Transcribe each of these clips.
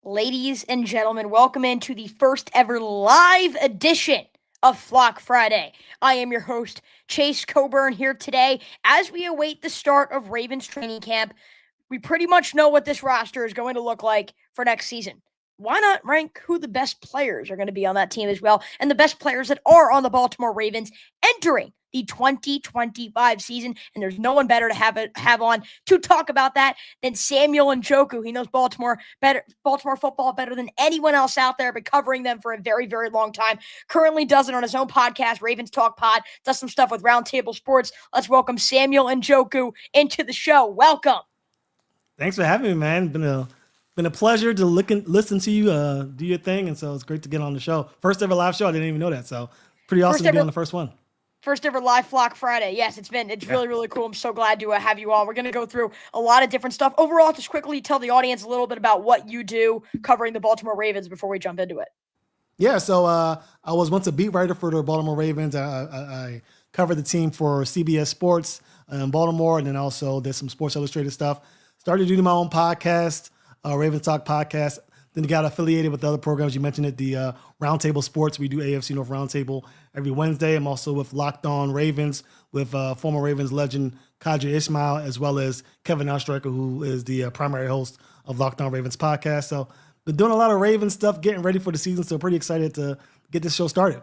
Ladies and gentlemen, welcome into the first ever live edition of Flock Friday. I am your host, Chase Coburn, here today as we await the start of Ravens training camp. We pretty much know what this roster is going to look like for next season. Why not rank who the best players are going to be on that team as well, and the best players that are on the Baltimore Ravens entering the 2025 season? And there's no one better to have on to talk about that than Samuel Njoku. He knows Baltimore football better than anyone else out there, been covering them for a very, very long time. Currently does it on his own podcast, Ravens Talk Pod, does some stuff with Roundtable Sports. Let's welcome Samuel Njoku into the show. Welcome. Thanks for having me, man. Been a pleasure to listen to you do your thing, and so it's great to get on the show. First ever live show. I didn't even know that, so pretty awesome to be on the first one. First ever live Flock Friday. Yes, it's really, really cool. I'm so glad to have you on. We're going to go through a lot of different stuff. Overall, just quickly tell the audience a little bit about what you do covering the Baltimore Ravens before we jump into it. Yeah, so I was once a beat writer for the Baltimore Ravens. I covered the team for CBS Sports in Baltimore, and then also did some Sports Illustrated stuff. Started doing my own podcast, Ravens Talk Podcast. Then got affiliated with the other programs. You mentioned it, the Roundtable Sports. We do AFC North Roundtable every Wednesday. I'm also with Locked On Ravens with former Ravens legend Kadri Ismail, as well as Kevin Oestreicher, who is the primary host of Locked On Ravens podcast. So been doing a lot of Ravens stuff, getting ready for the season. So pretty excited to get this show started.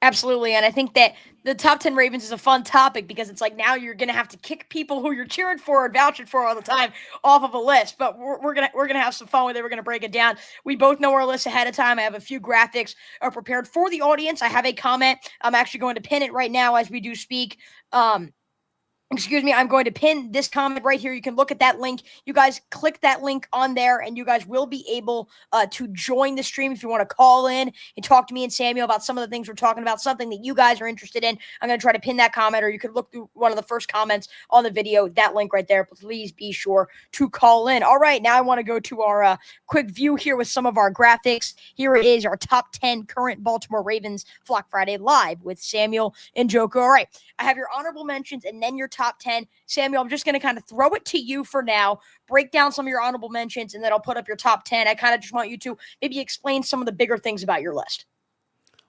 Absolutely, and I think that the top 10 Ravens is a fun topic because it's like now you're going to have to kick people who you're cheering for and vouching for all the time off of a list. But we're gonna have some fun with it. We're gonna break it down. We both know our list ahead of time. I have a few graphics prepared for the audience. I have a comment. I'm actually going to pin it right now as we do speak. I'm going to pin this comment right here. You can look at that link. You guys click that link on there, and you guys will be able to join the stream if you want to call in and talk to me and Samuel about some of the things we're talking about, something that you guys are interested in. I'm going to try to pin that comment, or you could look through one of the first comments on the video, that link right there. Please be sure to call in. All right, now I want to go to our quick view here with some of our graphics. Here it is, our top 10 current Baltimore Ravens Flock Friday live with Samuel Njoku. All right, I have your honorable mentions and then your top 10. Samuel, I'm just going to kind of throw it to you for now, break down some of your honorable mentions, and then I'll put up your top 10. I kind of just want you to maybe explain some of the bigger things about your list.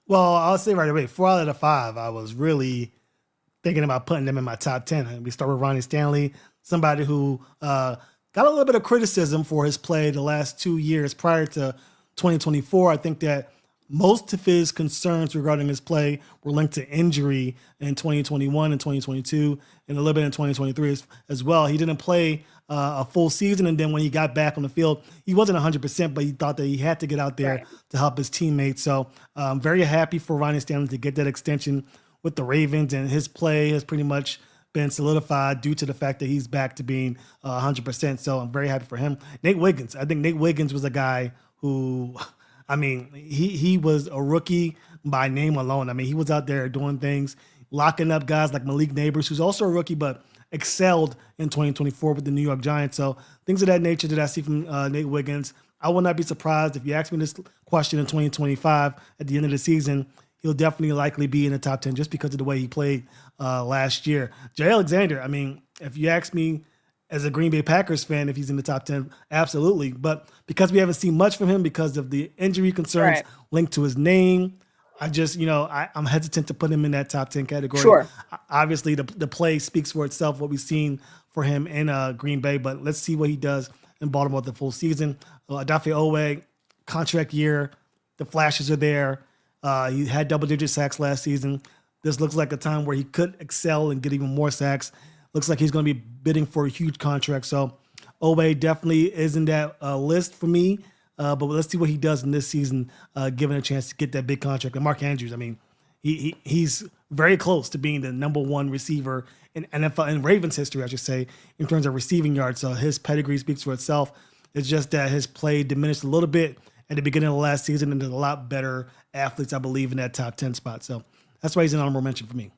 Well, I'll say right away, 4 out of 5, I was really thinking about putting them in my top 10. We start with Ronnie Stanley, somebody who got a little bit of criticism for his play the last 2 years prior to 2024. I think that most of his concerns regarding his play were linked to injury in 2021 and 2022 and a little bit in 2023 as well. He didn't play a full season, and then when he got back on the field, he wasn't 100%, but he thought that he had to get out there to help his teammates. So I'm very happy for Ronnie Stanley to get that extension with the Ravens, and his play has pretty much been solidified due to the fact that he's back to being 100%. So I'm very happy for him. Nate Wiggins. I think Nate Wiggins was a guy who, I mean, he was a rookie by name alone. I mean, he was out there doing things, locking up guys like Malik Neighbors, who's also a rookie, but excelled in 2024 with the New York Giants. So things of that nature that I see from Nate Wiggins. I will not be surprised if you ask me this question in 2025 at the end of the season. He'll definitely likely be in the top 10 just because of the way he played last year. Jay Alexander, I mean, if you ask me as a Green Bay Packers fan, if he's in the top 10, absolutely. But because we haven't seen much from him because of the injury concerns linked to his name, I'm hesitant to put him in that top 10 category. Sure. Obviously, the play speaks for itself, what we've seen for him in Green Bay, but let's see what he does in Baltimore the full season. Odafe Oweh, contract year, the flashes are there. He had double-digit sacks last season. This looks like a time where he could excel and get even more sacks. Looks like he's going to be bidding for a huge contract. So Oweh definitely is in that list for me. But let's see what he does in this season, given a chance to get that big contract. And Mark Andrews, I mean, he's very close to being the number one receiver in NFL, in Ravens history, I should say, in terms of receiving yards. So his pedigree speaks for itself. It's just that his play diminished a little bit at the beginning of the last season, and there's a lot better athletes, I believe, in that top 10 spot. So that's why he's an honorable mention for me.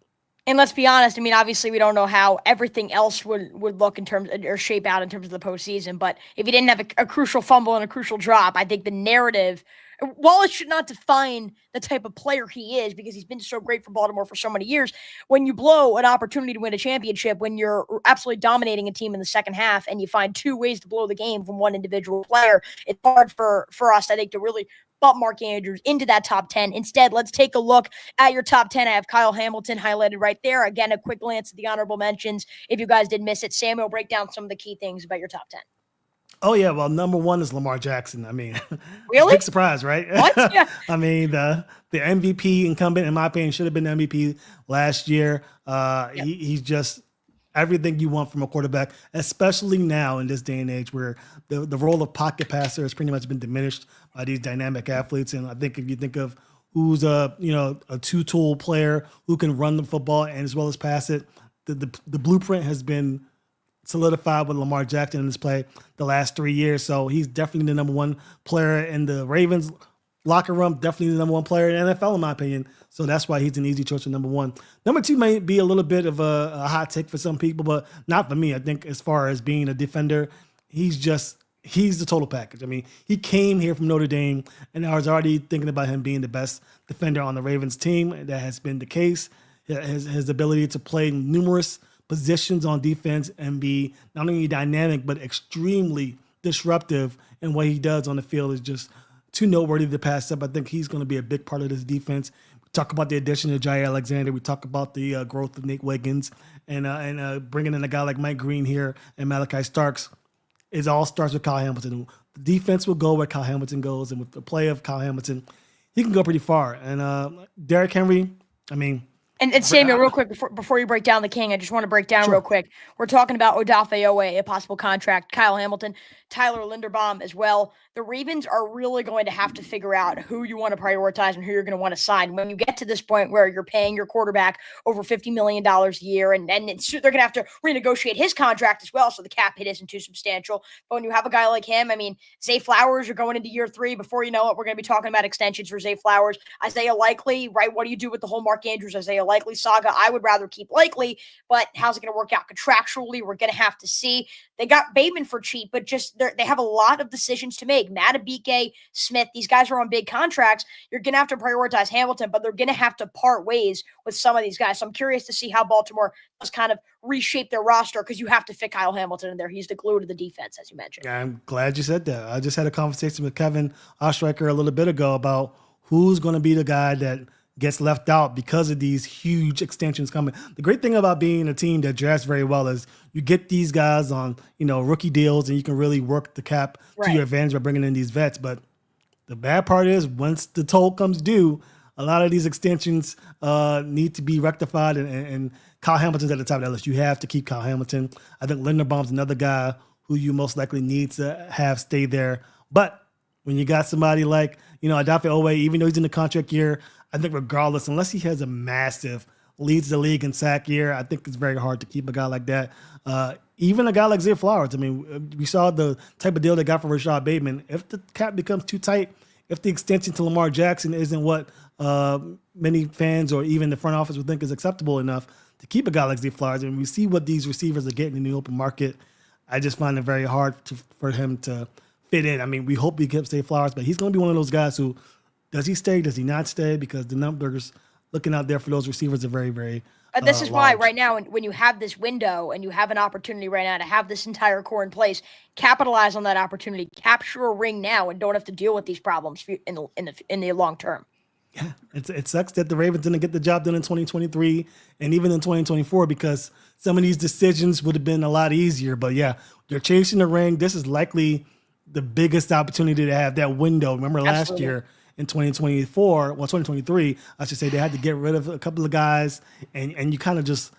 And let's be honest, I mean, obviously we don't know how everything else would look in terms or shape out in terms of the postseason. But if he didn't have a crucial fumble and a crucial drop, I think the narrative Wallace should not define the type of player he is because he's been so great for Baltimore for so many years. When you blow an opportunity to win a championship, when you're absolutely dominating a team in the second half and you find two ways to blow the game from one individual player, it's hard for us, I think, to really bump Mark Andrews into that top 10. Instead, let's take a look at your top 10. I have Kyle Hamilton highlighted right there. Again, a quick glance at the honorable mentions. If you guys did miss it, Samuel, break down some of the key things about your top 10. Oh yeah, well, number one is Lamar Jackson. I mean, really? Big surprise, right? What? Yeah. I mean, the MVP incumbent, in my opinion, should have been the MVP last year. He's just everything you want from a quarterback, especially now in this day and age where the role of pocket passer has pretty much been diminished by these dynamic athletes. And I think if you think of who's a two-tool player who can run the football and as well as pass it, the blueprint has been solidified with Lamar Jackson in his play the last 3 years. So he's definitely the number one player in the Ravens locker room, definitely the number one player in the NFL, in my opinion. So that's why he's an easy choice for number one. Number two may be a little bit of a hot take for some people, but not for me. I think as far as being a defender, he's the total package. I mean, he came here from Notre Dame, and I was already thinking about him being the best defender on the Ravens team. That has been the case. His ability to play numerous positions on defense and be not only dynamic but extremely disruptive in what he does on the field is just too noteworthy to pass up. I think he's going to be a big part of this defense. We talk about the addition of Jair Alexander. We talk about the growth of Nate Wiggins and bringing in a guy like Mike Green here and Malachi Starks. It all starts with Kyle Hamilton. The defense will go where Kyle Hamilton goes, and with the play of Kyle Hamilton, he can go pretty far. And Derrick Henry, I mean, And Samuel, real quick, before you break down the King, I just want to break down real quick. We're talking about Odafe Owe, a possible contract, Kyle Hamilton, Tyler Linderbaum as well. The Ravens are really going to have to figure out who you want to prioritize and who you're going to want to sign. When you get to this point where you're paying your quarterback over $50 million a year, and they're going to have to renegotiate his contract as well, so the cap hit isn't too substantial. But when you have a guy like him, I mean, Zay Flowers, you're going into year 3. Before you know it, we're going to be talking about extensions for Zay Flowers. Isaiah Likely, right? What do you do with the whole Mark Andrews, Isaiah Likely saga? I would rather keep Likely, but how's it going to work out contractually? We're going to have to see. They got Bateman for cheap, but just they have a lot of decisions to make. Matabike, Smith, these guys are on big contracts. You're going to have to prioritize Hamilton, but they're going to have to part ways with some of these guys. So I'm curious to see how Baltimore does kind of reshape their roster because you have to fit Kyle Hamilton in there. He's the glue to the defense, as you mentioned. Yeah, I'm glad you said that. I just had a conversation with Kevin Ostreicher a little bit ago about who's going to be the guy that gets left out because of these huge extensions coming. The great thing about being a team that drafts very well is you get these guys on, rookie deals, and you can really work the cap to your advantage by bringing in these vets. But the bad part is once the toll comes due, a lot of these extensions need to be rectified, and Kyle Hamilton's at the top of that list. You have to keep Kyle Hamilton. I think Linderbaum's another guy who you most likely need to have stay there. But when you got somebody like, Odafe Owe, even though he's in the contract year, I think regardless, unless he has a massive leads the league in sack year, I think it's very hard to keep a guy like that. Even a guy like Zay Flowers. I mean, we saw the type of deal they got for Rashad Bateman. If the cap becomes too tight, if the extension to Lamar Jackson isn't what many fans or even the front office would think is acceptable enough to keep a guy like Zay Flowers, and we see what these receivers are getting in the open market, I just find it very hard for him to fit in. I mean, we hope he keeps Zay Flowers, but he's going to be one of those guys who, does he stay? Does he not stay? Because the numbers looking out there for those receivers are very, very this is why right now, when you have this window and you have an opportunity right now to have this entire core in place, capitalize on that opportunity, capture a ring now, and don't have to deal with these problems in the long term. Yeah, it sucks that the Ravens didn't get the job done in 2023 and even in 2024 because some of these decisions would have been a lot easier. But yeah, you're chasing the ring. This is likely the biggest opportunity to have that window. Remember last year in 2023, I should say, they had to get rid of a couple of guys, and you kind of just,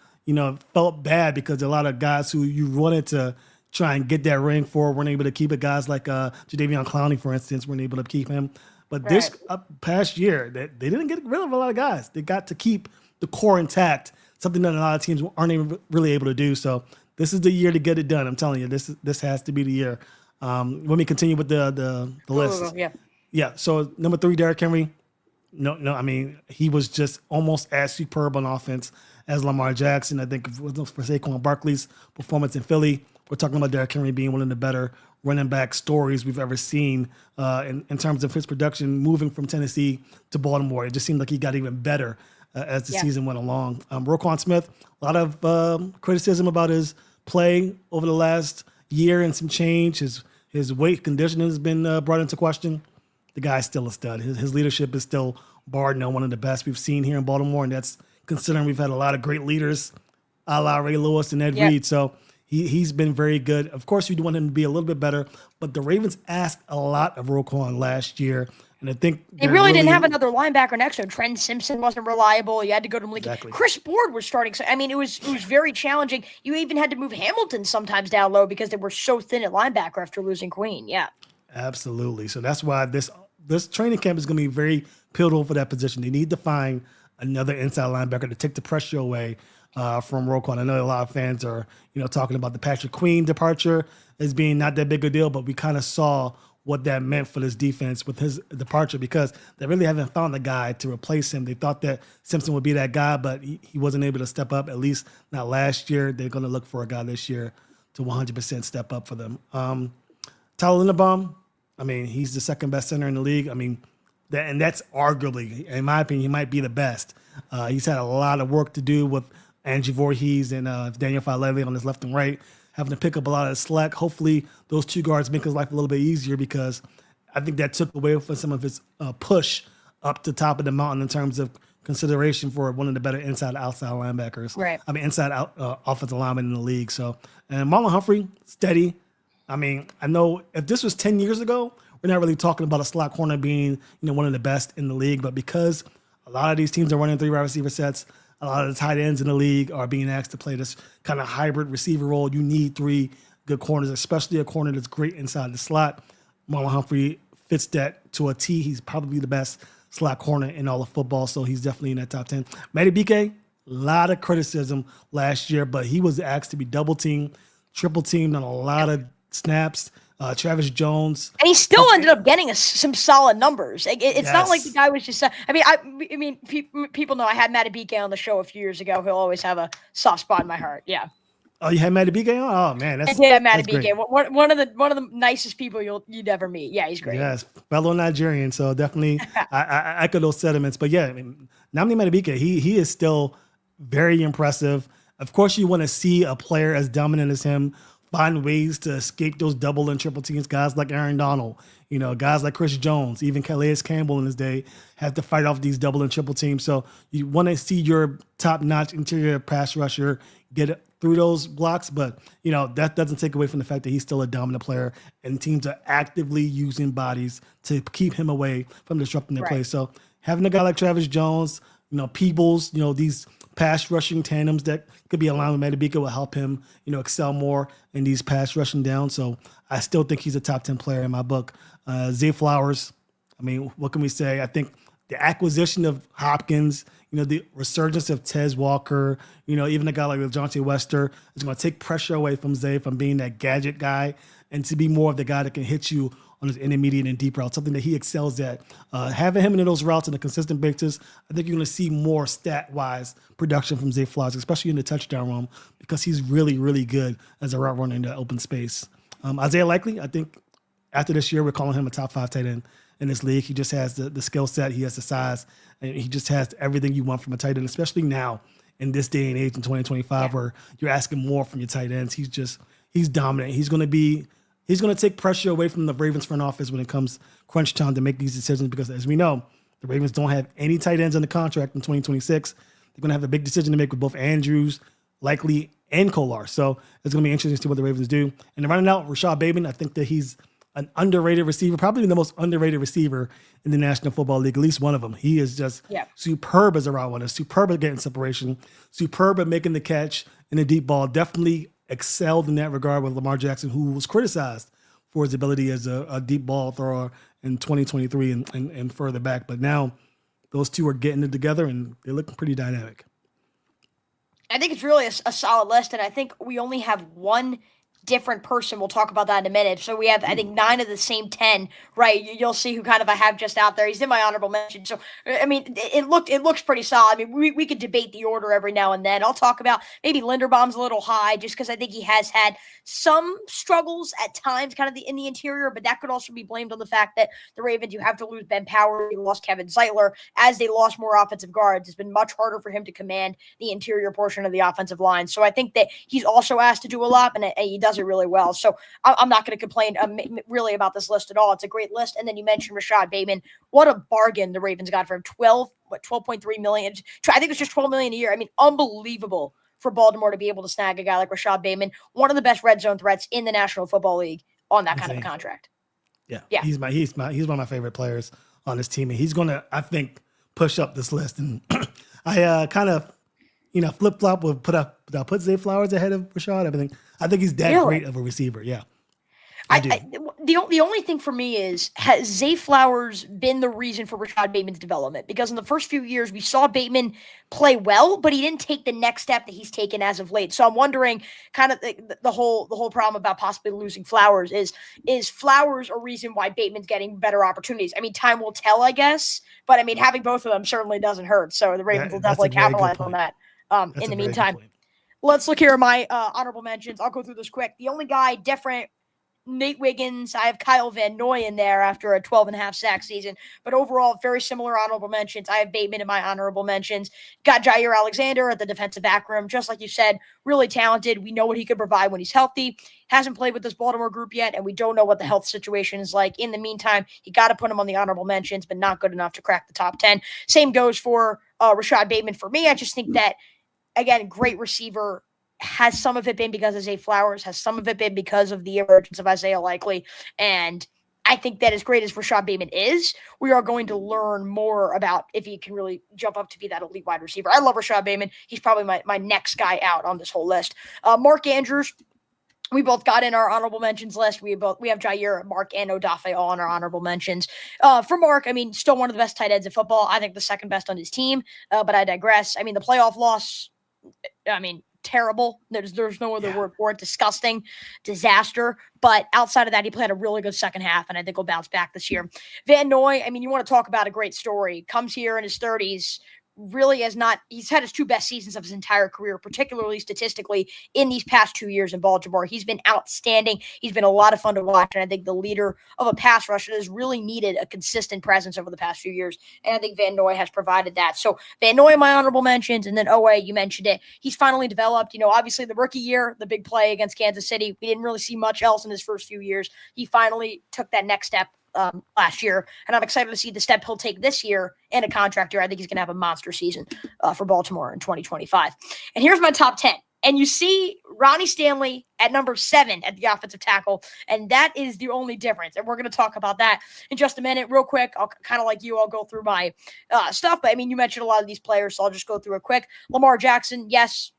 felt bad because a lot of guys who you wanted to try and get that ring for weren't able to keep it. Guys like Jadeveon Clowney, for instance, weren't able to keep him. But this past year, they didn't get rid of a lot of guys. They got to keep the core intact, something that a lot of teams aren't even really able to do. So this is the year to get it done. I'm telling you, this has to be the year. Let me continue with the list. Yeah. So number 3, Derrick Henry. No. I mean, he was just almost as superb on offense as Lamar Jackson. I think if it wasn't for Saquon Barkley's performance in Philly, we're talking about Derrick Henry being one of the better running back stories we've ever seen in terms of his production moving from Tennessee to Baltimore. It just seemed like he got even better as the season went along. Roquan Smith, a lot of criticism about his play over the last year and some change. His weight conditioning has been brought into question. The guy's still a stud. His leadership is still bar none one of the best we've seen here in Baltimore, and that's considering we've had a lot of great leaders, a la Ray Lewis and Ed Reed. So he's been very good. Of course, you'd want him to be a little bit better, but the Ravens asked a lot of Roquan last year, and I think they really didn't have another linebacker next to him. Trent Simpson wasn't reliable. You had to go to Malik. Exactly. Chris Board was starting. So, I mean, it was very challenging. You even had to move Hamilton sometimes down low because they were so thin at linebacker after losing Queen. Yeah, absolutely. So that's why this training camp is going to be very pivotal for that position. They need to find another inside linebacker to take the pressure away from Roquan. I know a lot of fans are, talking about the Patrick Queen departure as being not that big a deal, but we kind of saw what that meant for this defense with his departure because they really haven't found a guy to replace him. They thought that Simpson would be that guy, but he wasn't able to step up, at least not last year. They're going to look for a guy this year to 100% step up for them. Tyler Linderbaum, I mean, he's the second best center in the league. I mean, that's arguably, in my opinion, he might be the best. He's had a lot of work to do with Angie Voorhees and Daniel Falele on his left and right, having to pick up a lot of the slack. Hopefully, those two guards make his life a little bit easier because I think that took away from some of his push up the top of the mountain in terms of consideration for one of the better inside-outside linebackers. Right. I mean, inside-out offensive lineman in the league. So, and Marlon Humphrey, steady. I mean, I know if this was 10 years ago, we're not really talking about a slot corner being, one of the best in the league. But because a lot of these teams are running 3 wide receiver sets, a lot of the tight ends in the league are being asked to play this kind of hybrid receiver role. You need 3 good corners, especially a corner that's great inside the slot. Marlon Humphrey fits that to a T. He's probably the best slot corner in all of football, so he's definitely in that top 10. Matty BK, a lot of criticism last year, but he was asked to be double-teamed, triple-teamed on a lot of snaps. Travis Jones, and he still ended up getting some solid numbers. It's not like the guy was just. I mean, people know I had Matty BK on the show a few years ago. He'll always have a soft spot in my heart. Yeah. Oh, you had Matty BK on? Oh man, I did have Matty BK. One of the nicest people you'd ever meet. Yeah, he's great. Yes, fellow Nigerian. So definitely, I echo those sentiments. But yeah, I mean, Nnamdi Matty BK, he is still very impressive. Of course, you want to see a player as dominant as him find ways to escape those double and triple teams. Guys like Aaron Donald, guys like Chris Jones, even Calais Campbell in his day have to fight off these double and triple teams. So you want to see your top-notch interior pass rusher get through those blocks, but that doesn't take away from the fact that he's still a dominant player, and teams are actively using bodies to keep him away from disrupting their play. So having a guy like Travis Jones, Peebles, these pass rushing tandems that could be aligned with Matty BK will help him, excel more in these pass rushing downs. So I still think he's a top 10 player in my book. Zay Flowers, I mean, what can we say? I think the acquisition of Hopkins, the resurgence of Tez Walker, even a guy like Dejounte Wester is going to take pressure away from Zay from being that gadget guy and to be more of the guy that can hit you on his intermediate and deep routes, something that he excels at. Having him in those routes on a consistent basis, I think you're going to see more stat-wise production from Zay Flowers, especially in the touchdown realm, because he's really, really good as a route runner in the open space. Isaiah Likely, I think after this year, we're calling him a top 5 tight end in this league. He just has the skill set, he has the size, and he just has everything you want from a tight end, especially now in this day and age in 2025 where you're asking more from your tight ends. He's dominant. He's going to take pressure away from the Ravens front office when it comes crunch time to make these decisions because, as we know, the Ravens don't have any tight ends under contract in 2026. They're going to have a big decision to make with both Andrews, Likely, and Kolar. So it's going to be interesting to see what the Ravens do. And to round out, Rashad Bateman, I think that he's an underrated receiver, probably the most underrated receiver in the National Football League, at least one of them. He is just superb as a route runner, superb at getting separation, superb at making the catch in the deep ball. Definitely excelled in that regard with Lamar Jackson, who was criticized for his ability as a deep ball thrower in 2023 and further back. But now those two are getting it together, and they're looking pretty dynamic. I think it's really a solid list, and I think we only have one different person. We'll talk about that in a minute. So we have, I think, 9 of the same 10, right? You'll see who kind of I have just out there. He's in my honorable mention. So, I mean, it looks pretty solid. I mean, we could debate the order every now and then. I'll talk about maybe Linderbaum's a little high just because I think he has had some struggles at times kind of in the interior, but that could also be blamed on the fact that the Ravens, you have to lose Ben Power, you lost Kevin Zeitler. As they lost more offensive guards, it's been much harder for him to command the interior portion of the offensive line. So I think that he's also asked to do a lot, and he does it really well. So I'm not going to complain really about this list at all. It's a great list. And then you mentioned Rashad Bateman. What a bargain the Ravens got for him. 12.3 million. I think it's just 12 million a year. I mean, unbelievable for Baltimore to be able to snag a guy like Rashad Bateman, one of the best red zone threats in the National Football League, on that kind of a contract. Yeah. He's one of my favorite players on this team, and he's going to, I think, push up this list. And I kind of, flip flop would put Zay Flowers ahead of Rashad. I think he's that great of a receiver. Yeah. The only thing for me is, has Zay Flowers been the reason for Rashad Bateman's development? Because in the first few years, we saw Bateman play well, but he didn't take the next step that he's taken as of late. So I'm wondering, kind of the whole problem about possibly losing Flowers is Flowers a reason why Bateman's getting better opportunities? I mean, time will tell, I guess, but I mean, having both of them certainly doesn't hurt. So the Ravens will definitely capitalize on that. In the meantime, let's look here at my honorable mentions. I'll go through this quick. The only guy different, Nate Wiggins. I have Kyle Van Noy in there after a 12.5 sack season. But overall, very similar honorable mentions. I have Bateman in my honorable mentions. Got Jair Alexander at the defensive back room. Just like you said, really talented. We know what he could provide when he's healthy. Hasn't played with this Baltimore group yet, and we don't know what the health situation is like. In the meantime, you got to put him on the honorable mentions, but not good enough to crack the top 10. Same goes for Rashad Bateman for me. I just think that, again, great receiver. Has some of it been because of Zay Flowers? Has some of it been because of the emergence of Isaiah Likely? And I think that as great as Rashad Bateman is, we are going to learn more about if he can really jump up to be that elite wide receiver. I love Rashad Bateman. He's probably my next guy out on this whole list. Mark Andrews, we both got in our honorable mentions list. We have Jair, Mark, and Odafe all in our honorable mentions. For Mark, I mean, still one of the best tight ends in football. I think the second best on his team, but I digress. I mean, the playoff loss, terrible. There's no other word for it. Disgusting, disaster. But outside of that, he played a really good second half, and I think he'll bounce back this year. Van Noy, I mean, you want to talk about a great story. Comes here in his 30s, really he's had his 2 best seasons of his entire career, particularly statistically in these past 2 years in Baltimore. He's been outstanding. He's been a lot of fun to watch, and I think the leader of a pass rush that has really needed a consistent presence over the past few years, and I think Van Noy has provided that. So Van Noy in my honorable mentions, and then Owe, you mentioned it. He's finally developed, obviously the rookie year, the big play against Kansas City. We didn't really see much else in his first few years. He finally took that next step last year, and I'm excited to see the step he'll take this year in a contract year. I think he's going to have a monster season for Baltimore in 2025. And here's my top 10. And you see Ronnie Stanley at number 7 at the offensive tackle, and that is the only difference. And we're going to talk about that in just a minute. Real quick, I'll kind of like you, I'll go through my stuff, but I mean, you mentioned a lot of these players, so I'll just go through it quick. Lamar Jackson, yes,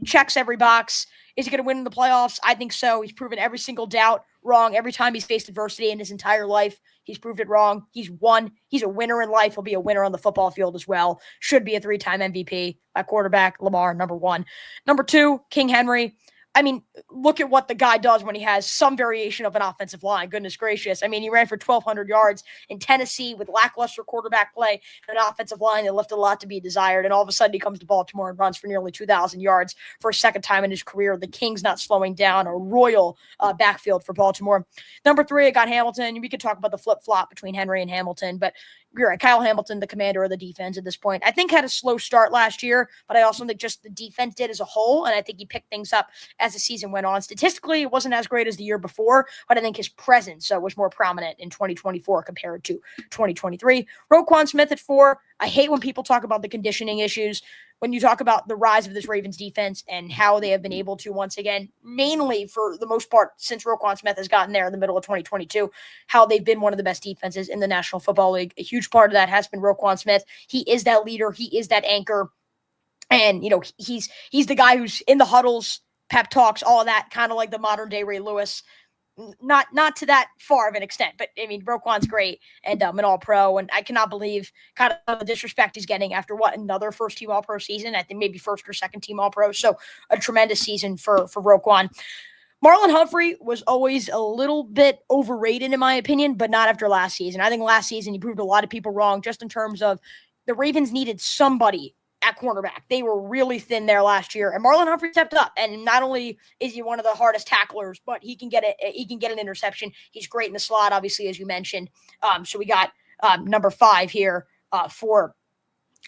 checks every box. Is he going to win in the playoffs? I think so. He's proven every single doubt wrong. Every time he's faced adversity in his entire life, he's proved it wrong. He's won. He's a winner in life. He'll be a winner on the football field as well. Should be a 3-time MVP. My quarterback, Lamar, number 1. Number 2, King Henry. I mean, look at what the guy does when he has some variation of an offensive line. Goodness gracious. I mean, he ran for 1,200 yards in Tennessee with lackluster quarterback play and an offensive line that left a lot to be desired. And all of a sudden he comes to Baltimore and runs for nearly 2,000 yards for a second time in his career. The Kings not slowing down. A royal backfield for Baltimore. Number 3, I got Hamilton. We could talk about the flip-flop between Henry and Hamilton, but you're right. Kyle Hamilton, the commander of the defense at this point, I think had a slow start last year, but I also think just the defense did as a whole, and I think he picked things up as the season went on. Statistically, it wasn't as great as the year before, but I think his presence was more prominent in 2024 compared to 2023. Roquan Smith at 4. I hate when people talk about the conditioning issues. When you talk about the rise of this Ravens defense and how they have been able to, once again, mainly for the most part, since Roquan Smith has gotten there in the middle of 2022, how they've been one of the best defenses in the National Football League. A huge part of that has been Roquan Smith. He is that leader. He is that anchor. And, he's the guy who's in the huddles, pep talks, all of that, kind of like the modern day Ray Lewis. Not to that far of an extent, but I mean, Roquan's great and an all-pro, and I cannot believe kind of the disrespect he's getting after another first-team all-pro season. I think maybe first or second-team all-pro, so a tremendous season for Roquan. Marlon Humphrey was always a little bit overrated, in my opinion, but not after last season. I think last season he proved a lot of people wrong just in terms of the Ravens needed somebody at cornerback. They were really thin there last year, and Marlon Humphrey stepped up. And not only is he one of the hardest tacklers, but he can get it. He can get an interception. He's great in the slot, obviously, as you mentioned. So we got number 5 here for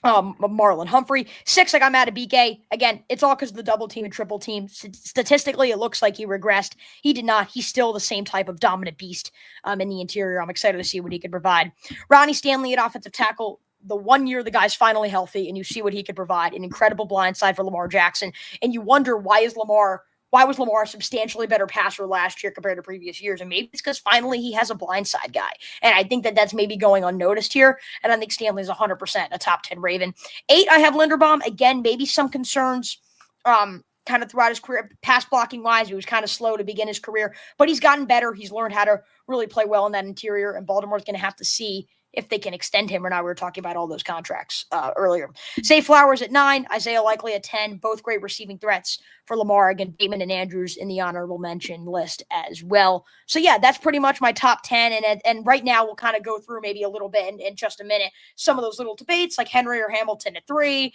Marlon Humphrey. 6, I got Matabike. Again, it's all because of the double team and triple team. Statistically, it looks like he regressed. He did not. He's still the same type of dominant beast in the interior. I'm excited to see what he can provide. Ronnie Stanley at offensive tackle. The 1 year the guy's finally healthy, and you see what he could provide. An incredible blindside for Lamar Jackson. And you wonder, why was Lamar a substantially better passer last year compared to previous years? And maybe it's because finally he has a blindside guy. And I think that that's maybe going unnoticed here. And I think Stanley's 100% a top 10 Raven. 8, I have Linderbaum. Again, maybe some concerns kind of throughout his career. Pass blocking wise, he was kind of slow to begin his career. But he's gotten better. He's learned how to really play well in that interior. And Baltimore's going to have to see if they can extend him or not. We were talking about all those contracts earlier. Zay Flowers at 9, Isaiah Likely at 10, both great receiving threats for Lamar. Again, Bateman and Andrews in the honorable mention list as well. So yeah, that's pretty much my top 10. And right now we'll kind of go through maybe a little bit in just a minute, some of those little debates like Henry or Hamilton at 3,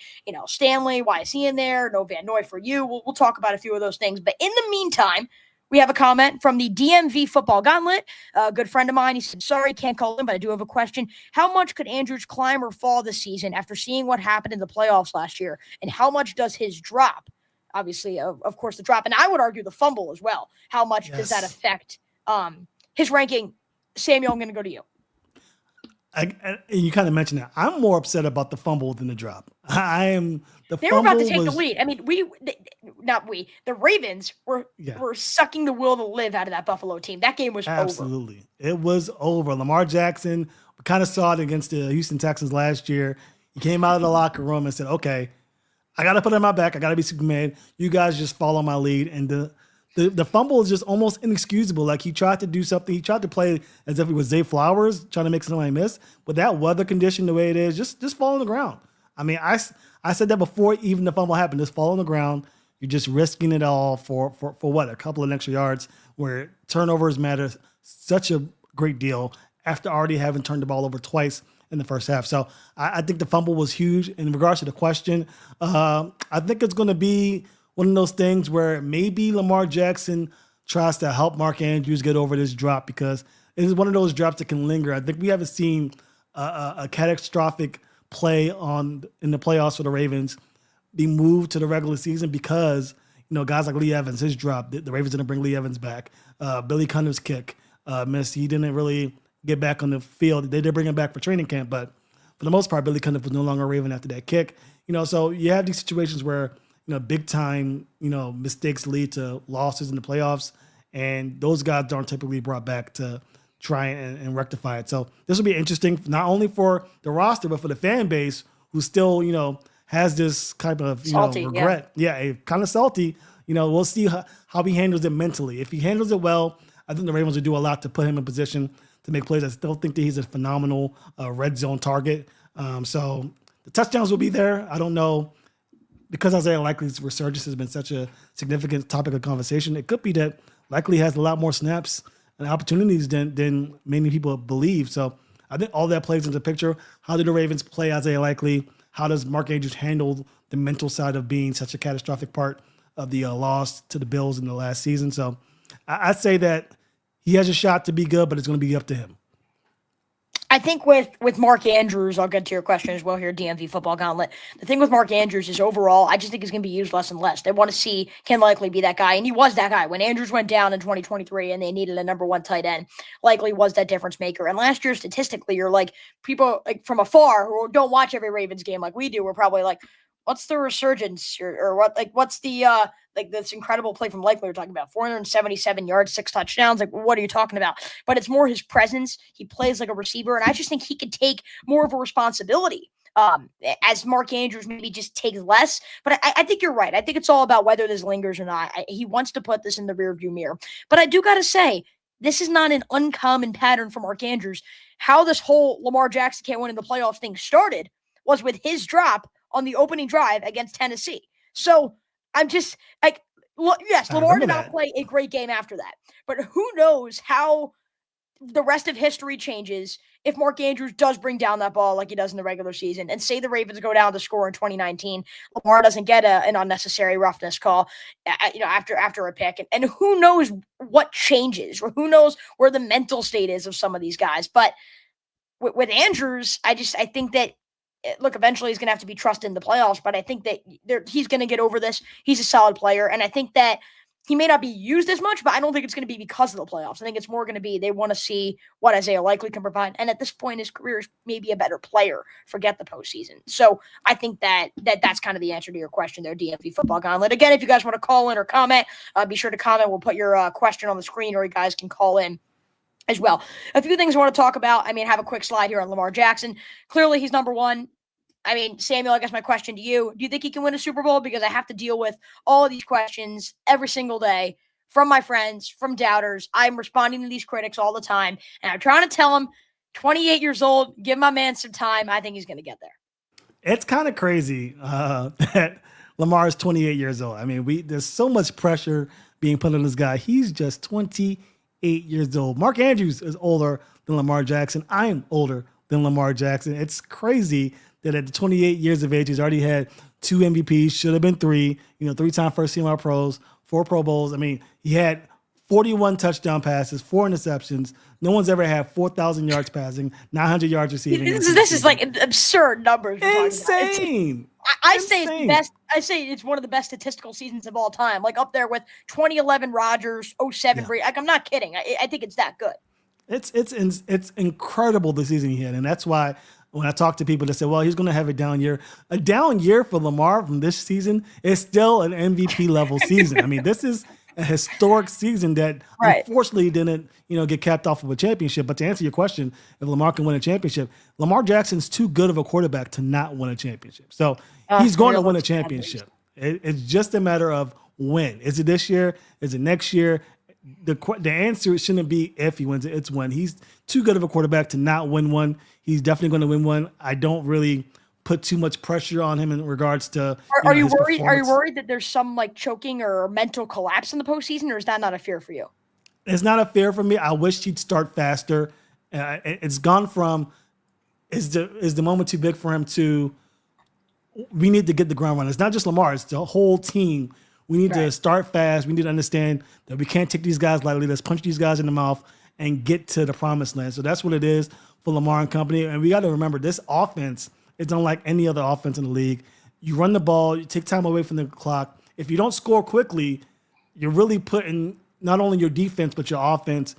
Stanley, why is he in there? No Van Noy for you. We'll talk about a few of those things. But in the meantime, we have a comment from the DMV Football Gauntlet. A good friend of mine, he said, sorry, can't call him, but I do have a question. How much could Andrews climb or fall this season after seeing what happened in the playoffs last year? And how much does his drop, obviously, of course, the drop, and I would argue the fumble as well, how much does that affect his ranking? Samuel, I'm going to go to you. And you kind of mentioned that. I'm more upset about the fumble than the drop. I am. They were about to take the lead. I mean, the Ravens were sucking the will to live out of that Buffalo team. That game was absolutely over. It was over. Lamar Jackson, we kind of saw it against the Houston Texans last year. He came out of the locker room and said, okay, I got to put it on my back. I got to be Superman. You guys just follow my lead. And the fumble is just almost inexcusable. Like, he tried to do something. He tried to play as if it was Zay Flowers, trying to make somebody miss. But that weather condition, the way it is, just fall on the ground. I mean, I said that before even the fumble happened. Just fall on the ground. You're just risking it all for what? A couple of extra yards, where turnovers matter such a great deal after already having turned the ball over twice in the first half. So I think the fumble was huge. In regards to the question, I think it's going to be one of those things where maybe Lamar Jackson tries to help Mark Andrews get over this drop, because it is one of those drops that can linger. I think we haven't seen a catastrophic play in the playoffs for the Ravens be moved to the regular season because, guys like Lee Evans, his drop, the Ravens didn't bring Lee Evans back. Billy Cundiff's kick missed. He didn't really get back on the field. They did bring him back for training camp, but for the most part, Billy Cundiff was no longer a Raven after that kick. So you have these situations where, big time, mistakes lead to losses in the playoffs, and those guys aren't typically brought back to try and rectify it. So this will be interesting, not only for the roster, but for the fan base who still, has this type of, salty, regret. Yeah, kind of salty. We'll see how he handles it mentally. If he handles it well, I think the Ravens will do a lot to put him in position to make plays. I still think that he's a phenomenal red zone target. So the touchdowns will be there. I don't know, because Isaiah Likely's resurgence has been such a significant topic of conversation. It could be that Likely has a lot more snaps and opportunities than many people believe. So I think all that plays into the picture. How do the Ravens play Isaiah Likely? How does Mark Andrews handle the mental side of being such a catastrophic part of the loss to the Bills in the last season? So I'd say that he has a shot to be good, but it's going to be up to him. I think with Mark Andrews, I'll get to your question as well here, DMV Football Gauntlet. The thing with Mark Andrews is overall, I just think he's going to be used less and less. They want to see can Likely be that guy, and he was that guy. When Andrews went down in 2023 and they needed a number 1 tight end, Likely was that difference maker. And last year, statistically, you're like, people like from afar who don't watch every Ravens game like we do, we're probably like, what's the resurgence or what's the this incredible play from Likely we're talking about? 477 yards, 6 touchdowns. Like, what are you talking about? But it's more his presence. He plays like a receiver, and I just think he could take more of a responsibility as Mark Andrews maybe just takes less. But I think you're right. I think it's all about whether this lingers or not. He wants to put this in the rearview mirror. But I do got to say, this is not an uncommon pattern for Mark Andrews. How this whole Lamar Jackson can't win in the playoffs thing started was with his drop on the opening drive against Tennessee. So I'm just like, Yes, I Lamar remember did not that. play a great game after that. But who knows how the rest of history changes if Mark Andrews does bring down that ball like he does in the regular season, and say the Ravens go down to score in 2019, Lamar doesn't get an unnecessary roughness call, after a pick, and who knows what changes, or who knows where the mental state is of some of these guys. But with Andrews, I think that, look, eventually he's going to have to be trusted in the playoffs, but I think that he's going to get over this. He's a solid player, and I think that he may not be used as much, but I don't think it's going to be because of the playoffs. I think it's more going to be they want to see what Isaiah Likely can provide, and at this point in his career is maybe a better player. Forget the postseason. So I think that's kind of the answer to your question there, DFV Football Gauntlet. Again, if you guys want to call in or comment, be sure to comment. We'll put your question on the screen, or you guys can call in as well. A few things I want to talk about. I mean, have a quick slide here on Lamar Jackson. Clearly, he's number one. I mean, Samuel, I guess my question to you, do you think he can win a Super Bowl? Because I have to deal with all of these questions every single day from my friends, from doubters. I'm responding to these critics all the time, and I'm trying to tell them, 28 years old, give my man some time. I think he's going to get there. It's kind of crazy that Lamar is 28 years old. I mean, there's so much pressure being put on this guy. He's just 28 years old. Mark Andrews is older than Lamar Jackson. I am older than Lamar Jackson. It's crazy that at 28 years of age, he's already had 2 MVPs, should have been 3, 3-time first team All Pros, 4 Pro Bowls. I mean, he had 41 touchdown passes, 4 interceptions. No one's ever had 4,000 yards passing, 900 yards receiving. This is like absurd numbers. Insane. I say it's the best. I say it's one of the best statistical seasons of all time. Like up there with 2011 Rodgers, 07 Brady. Like, I'm not kidding. I think it's that good. It's incredible the season he had, and that's why when I talk to people that say, well, he's going to have a down year for Lamar from this season is still an MVP level season. I mean, this is a historic season that unfortunately didn't, get capped off of a championship. But to answer your question, if Lamar can win a championship, Lamar Jackson's too good of a quarterback to not win a championship. So he's going to win a championship. It's just a matter of when. Is it this year? Is it next year? The answer shouldn't be if he wins it. It's when. He's too good of a quarterback to not win one. He's definitely going to win one. I don't really put too much pressure on him in regards to. Are you worried? Are you worried that there's some like choking or mental collapse in the postseason, or is that not a fear for you? It's not a fear for me. I wish he'd start faster. It's gone from is the moment too big for him to we need to get the ground running. It's not just Lamar. It's the whole team. We need to start fast. We need to understand that we can't take these guys lightly. Let's punch these guys in the mouth and get to the promised land. So that's what it is for Lamar and company. And we got to remember, this offense is unlike any other offense in the league. You run the ball, you take time away from the clock. If you don't score quickly, you're really putting not only your defense, but your offense,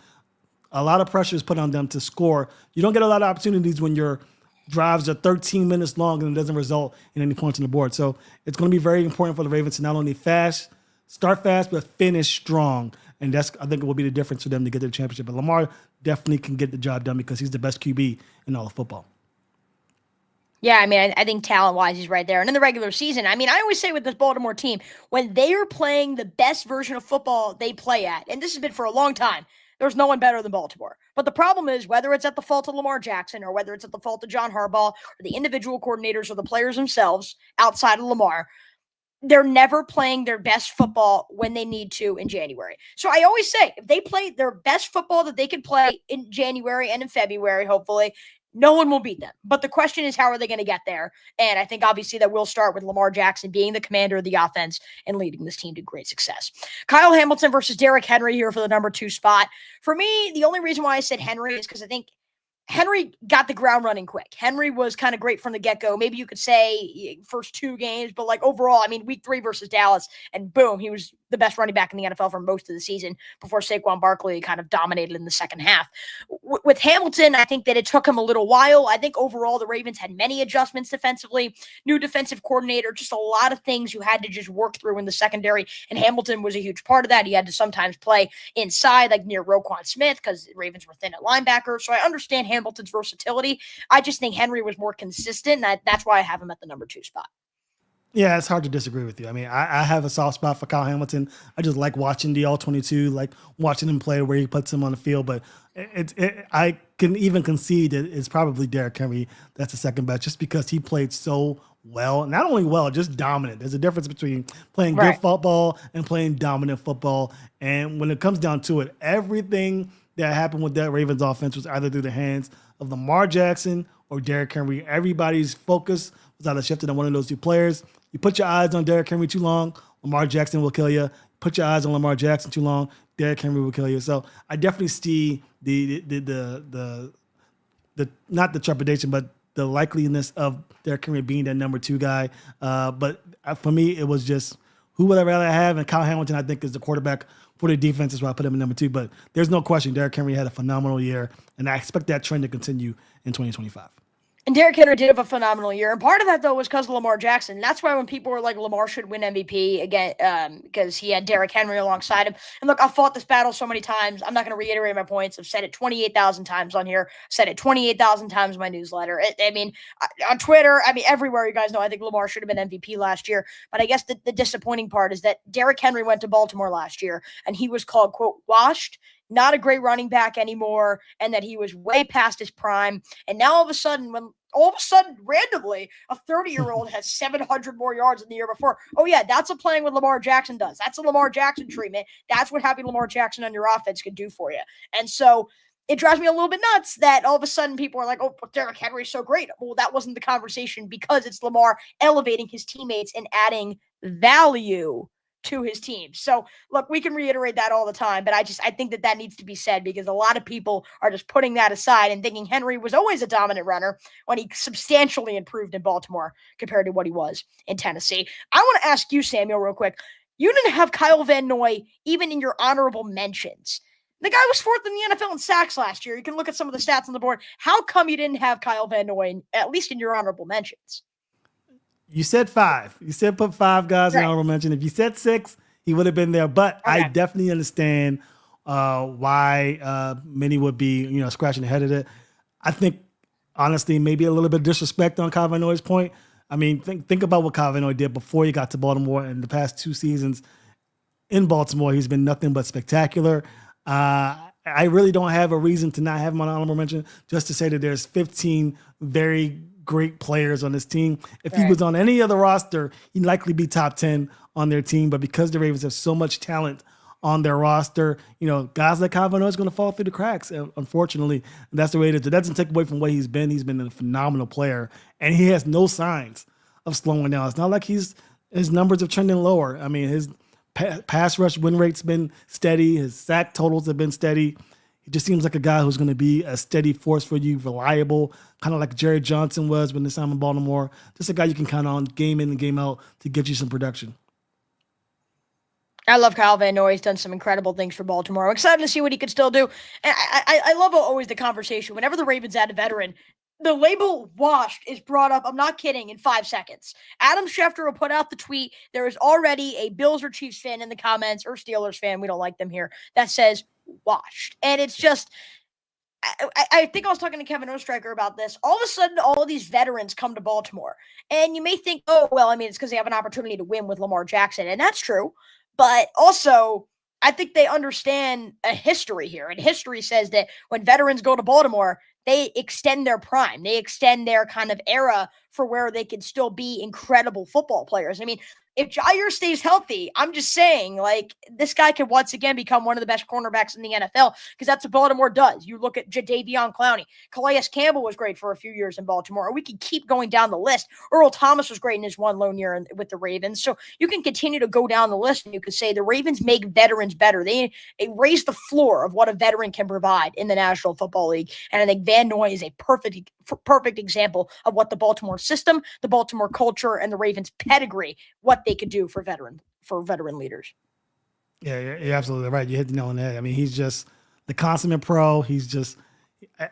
a lot of pressure is put on them to score. You don't get a lot of opportunities when your drives are 13 minutes long and it doesn't result in any points on the board. So it's going to be very important for the Ravens to not only start fast, but finish strong. And that's, I think, it will be the difference for them to get to the championship. But Lamar definitely can get the job done because he's the best QB in all of football. Yeah, I mean, I think talent-wise, he's right there. And in the regular season, I mean, I always say with this Baltimore team, when they are playing the best version of football they play at, and this has been for a long time, there's no one better than Baltimore. But the problem is, whether it's at the fault of Lamar Jackson or whether it's at the fault of John Harbaugh or the individual coordinators or the players themselves outside of Lamar, they're never playing their best football when they need to in January. So I always say, if they play their best football that they can play in January and in February, hopefully, no one will beat them. But the question is, how are they going to get there? And I think obviously that will start with Lamar Jackson being the commander of the offense and leading this team to great success. Kyle Hamilton versus Derrick Henry here for the number 2 spot. For me, the only reason why I said Henry is because I think Henry got the ground running quick. Henry was kind of great from the get-go. Maybe you could say first 2 games, but like overall, I mean, week 3 versus Dallas, and boom, he was the best running back in the NFL for most of the season before Saquon Barkley kind of dominated in the second half. With Hamilton, I think that it took him a little while. I think overall the Ravens had many adjustments defensively, new defensive coordinator, just a lot of things you had to just work through in the secondary, and Hamilton was a huge part of that. He had to sometimes play inside, like near Roquan Smith, because the Ravens were thin at linebacker. So I understand Hamilton's versatility. I just think Henry was more consistent. That's why I have him at the number 2 spot. Yeah, it's hard to disagree with you. I mean, I have a soft spot for Kyle Hamilton. I just like watching the All-22, like watching him play where he puts him on the field. But I can even concede that it's probably Derrick Henry that's the second best, just because he played so well, not only well, just dominant. There's a difference between playing good Right. football and playing dominant football. And when it comes down to it, everything that happened with that Ravens offense was either through the hands of Lamar Jackson or Derrick Henry. Everybody's focus was either shifted on one of those two players. You put your eyes on Derrick Henry too long, Lamar Jackson will kill you. Put your eyes on Lamar Jackson too long, Derrick Henry will kill you. So I definitely see the not the trepidation, but the likeliness of Derrick Henry being that number two guy. But for me, it was just who would I rather have? And Kyle Hamilton, I think, is the quarterback for the defense. Is why I put him in number two. But there's no question, Derrick Henry had a phenomenal year, and I expect that trend to continue in 2025. And Derrick Henry did have a phenomenal year. And part of that, though, was because of Lamar Jackson. And that's why when people were like, Lamar should win MVP again, because he had Derrick Henry alongside him. And look, I've fought this battle so many times. I'm not going to reiterate my points. I've said it 28,000 times on here. I've said it 28,000 times in my newsletter. On Twitter, everywhere, you guys know, I think Lamar should have been MVP last year. But I guess the disappointing part is that Derrick Henry went to Baltimore last year, and he was called, quote, washed, not a great running back anymore, and that he was way past his prime. And now all of a sudden, randomly, a 30-year-old has 700 more yards than the year before. Oh, yeah, that's what playing with Lamar Jackson does. That's a Lamar Jackson treatment. That's what having Lamar Jackson on your offense can do for you. And so it drives me a little bit nuts that all of a sudden people are like, oh, Derrick Henry's so great. Well, that wasn't the conversation because it's Lamar elevating his teammates and adding value to his team. So look, we can reiterate that all the time, but I think that needs to be said because a lot of people are just putting that aside and thinking Henry was always a dominant runner when he substantially improved in Baltimore compared to what he was in Tennessee. I want to ask you, Samuel, real quick. You didn't have Kyle Van Noy even in your honorable mentions. The guy was fourth in the NFL in sacks last year. You can look at some of the stats on the board. How come you didn't have Kyle Van Noy, at least in your honorable mentions? You said five. You said put five guys in honorable mention. If you said six, he would have been there. But okay. I definitely understand why many would be, scratching their head at it. I think, honestly, maybe a little bit of disrespect on Kyle Van Noy's point. I mean, think about what Kyle Van Noy did before he got to Baltimore. In the past 2 seasons in Baltimore, he's been nothing but spectacular. I really don't have a reason to not have him on honorable mention, just to say that there's 15 very great players on this team. If he was on any other roster, he'd likely be top 10 on their team. But because the Ravens have so much talent on their roster, guys like Kyle Van Noy is going to fall through the cracks, unfortunately. And that's the way it is. It doesn't take away from what he's been. He's been a phenomenal player, and he has no signs of slowing down. It's not like his numbers are trending lower. I mean, his pass rush win rate's been steady. His sack totals have been steady. He just seems like a guy who's going to be a steady force for you, reliable, kind of like Jerry Johnson was when they signed him in Baltimore. Just a guy you can count on game in and game out to get you some production. I love Kyle Van Noy. He's done some incredible things for Baltimore. I'm excited to see what he can still do. And I love always the conversation. Whenever the Ravens add a veteran, the label washed is brought up, I'm not kidding, in 5 seconds. Adam Schefter will put out the tweet. There is already a Bills or Chiefs fan in the comments, or Steelers fan, we don't like them here, that says washed. And it's just, I think I was talking to Kevin Oestreicher about this. All of a sudden, all of these veterans come to Baltimore. And you may think, oh, well, it's because they have an opportunity to win with Lamar Jackson. And that's true. But also, I think they understand a history here. And history says that when veterans go to Baltimore, they extend their prime. They extend their kind of era for where they can still be incredible football players. If Jair stays healthy, I'm just saying, this guy could once again become one of the best cornerbacks in the NFL because that's what Baltimore does. You look at Jadeveon Clowney. Calais Campbell was great for a few years in Baltimore. Or we can keep going down the list. Earl Thomas was great in his one lone year with the Ravens. So you can continue to go down the list, and you could say the Ravens make veterans better. They raise the floor of what a veteran can provide in the National Football League. And I think Van Noy is a perfect example of what the Baltimore system, the Baltimore culture, and the Ravens pedigree, what they could do for veteran leaders. Yeah, you're absolutely right. You hit the nail on the head. He's just the consummate pro.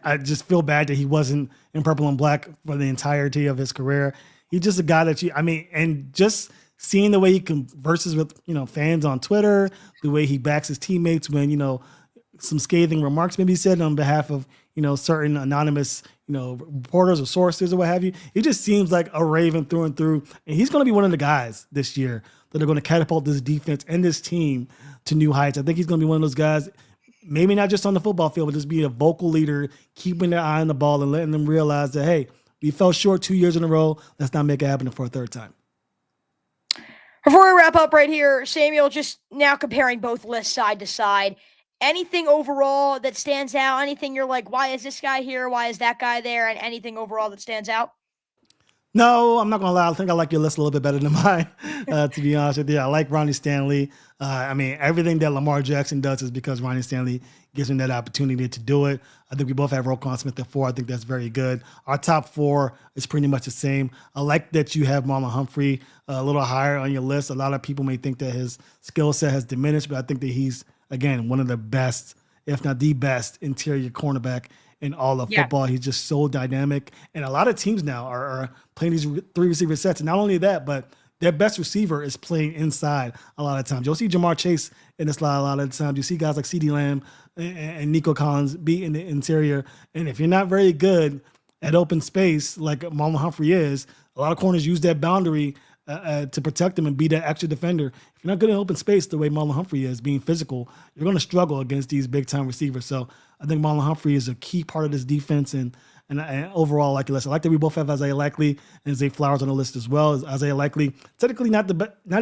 I just feel bad that he wasn't in purple and black for the entirety of his career. He's just a guy that and just seeing the way he converses with, fans on Twitter, the way he backs his teammates when, some scathing remarks may be said on behalf of, certain anonymous, reporters or sources or what have you. He just seems like a Raven through and through. And he's going to be one of the guys this year that are going to catapult this defense and this team to new heights. I think he's going to be one of those guys, maybe not just on the football field, but just be a vocal leader, keeping their eye on the ball and letting them realize that, hey, We fell short 2 years in a row. Let's not make it happen for a third time. Before we wrap up right here, Samuel, just now comparing both lists side to side, anything overall that stands out? Anything you're like, why is this guy here? Why is that guy there? And anything overall that stands out? No, I'm not gonna lie. I think I like your list a little bit better than mine. To be honest with you, I like Ronnie Stanley. I mean, everything that Lamar Jackson does is because Ronnie Stanley gives him that opportunity to do it. I think we both have Roquan Smith at 4. I think that's very good. Our top 4 is pretty much the same. I like that you have Marlon Humphrey a little higher on your list. A lot of people may think that his skill set has diminished, but I think that he's, again, one of the best, if not the best, interior cornerback in all of football. He's just so dynamic. And a lot of teams now are playing these 3 receiver sets. And not only that, but their best receiver is playing inside a lot of times. You'll see Jamar Chase in this slot a lot of times. You see guys like CeeDee Lamb and Nico Collins be in the interior. And if you're not very good at open space like Marlon Humphrey is, a lot of corners use that boundary to protect them and be that extra defender. If you're not good in open space the way Marlon Humphrey is, being physical, you're going to struggle against these big-time receivers. So I think Marlon Humphrey is a key part of this defense, and overall, I like your list. I like that we both have Isaiah Likely and Zay Flowers on the list as well. Isaiah Likely, technically not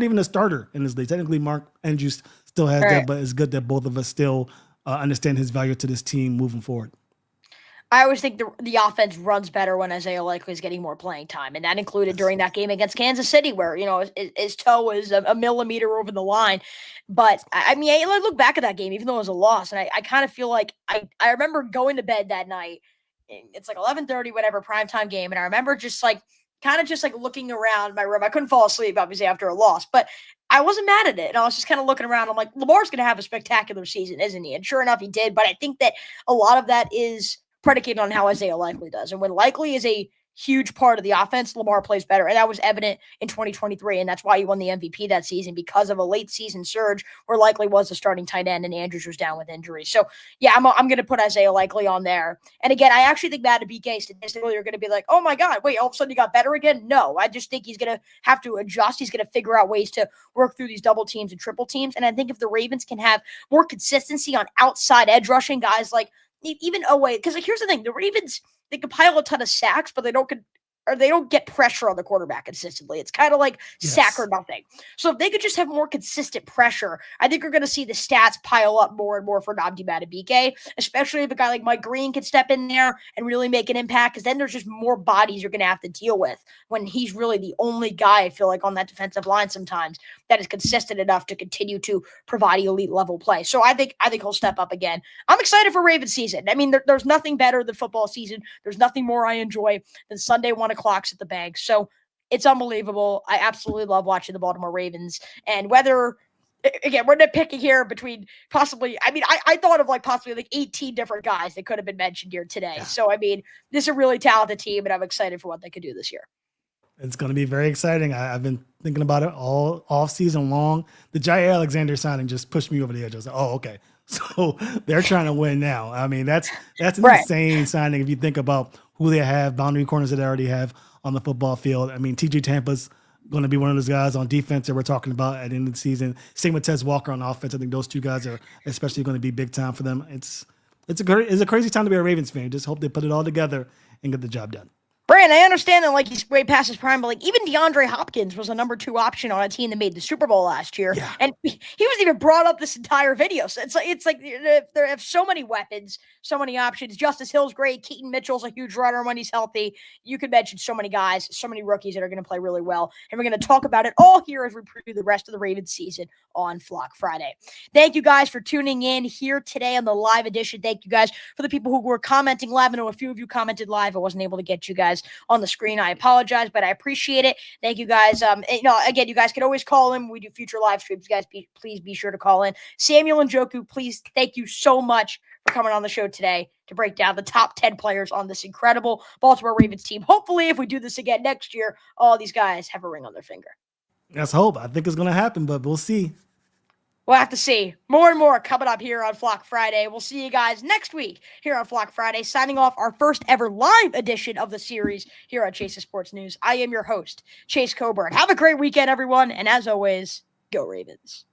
even a starter in this league. Technically, Mark Andrews still has that, but it's good that both of us still understand his value to this team moving forward. I always think the offense runs better when Isaiah Likely is getting more playing time, and that included during that game against Kansas City where, his toe was a millimeter over the line. But, I mean, I look back at that game, even though it was a loss, and I kind of feel like I remember going to bed that night. It's like 11:30, whatever, primetime game, and I remember just looking around my room. I couldn't fall asleep, obviously, after a loss, but I wasn't mad at it, and I was just kind of looking around. I'm like, Lamar's going to have a spectacular season, isn't he? And sure enough, he did, but I think that a lot of that is predicated on how Isaiah Likely does. And when Likely is a huge part of the offense, Lamar plays better. And that was evident in 2023. And that's why he won the MVP that season, because of a late season surge where Likely was the starting tight end and Andrews was down with injury. So yeah, I'm going to put Isaiah Likely on there. And again, I actually think Matt BK statistically are going to be like, oh my God, wait, all of a sudden he got better again? No, I just think he's going to have to adjust. He's going to figure out ways to work through these double teams and triple teams. And I think if the Ravens can have more consistency on outside edge rushing, guys like even Oweh, because here's the thing: the Ravens, they can pile a ton of sacks, but they don't get pressure on the quarterback consistently. It's kind of like sack or nothing. So if they could just have more consistent pressure, I think we're going to see the stats pile up more and more for Nnamdi Madubuike, especially if a guy like Mike Green can step in there and really make an impact, because then there's just more bodies you're going to have to deal with when he's really the only guy, I feel like, on that defensive line sometimes that is consistent enough to continue to provide elite level play. So I think he'll step up again. I'm excited for Ravens season. I mean, there's nothing better than football season. There's nothing more I enjoy than Sunday 1 o'clock at the bank. So it's unbelievable. I absolutely love watching the Baltimore Ravens. And whether, again, we're nitpicking here between possibly, I mean, I thought of possibly 18 different guys that could have been mentioned here today. Yeah. So, I mean, this is a really talented team, and I'm excited for what they could do this year. It's going to be very exciting. I've been thinking about it all off season long. The Jair Alexander signing just pushed me over the edge. I was like, oh, okay. So they're trying to win now. I mean, that's an insane signing if you think about who they have, boundary corners that they already have on the football field. I mean, TJ Tampa's going to be one of those guys on defense that we're talking about at the end of the season. Same with Tez Walker on offense. I think those two guys are especially going to be big time for them. It's a crazy time to be a Ravens fan. Just hope they put it all together and get the job done. Brand, I understand that he's way past his prime, but even DeAndre Hopkins was a number 2 option on a team that made the Super Bowl last year, and he was even brought up this entire video. So it's like they have so many weapons, so many options. Justice Hill's great. Keaton Mitchell's a huge runner when he's healthy. You could mention so many guys, so many rookies that are going to play really well, and we're going to talk about it all here as we preview the rest of the Ravens season on Flock Friday. Thank you guys for tuning in here today on the live edition. Thank you guys for the people who were commenting live. I know a few of you commented live. I wasn't able to get you guys on the screen. I apologize, but I appreciate it. Thank you guys. Again, you guys can always call in. We do future live streams. You guys, please be sure to call in. Samuel and Njoku, please, thank you so much for coming on the show today to break down the top 10 players on this incredible Baltimore Ravens team. Hopefully, if we do this again next year, all these guys have a ring on their finger. Let's hope. I think it's going to happen, but we'll see. We'll have to see. More and more coming up here on Flock Friday. We'll see you guys next week here on Flock Friday, signing off our first ever live edition of the series here on Chase's Sports News. I am your host, Chase Coburn. Have a great weekend, everyone. And as always, go Ravens.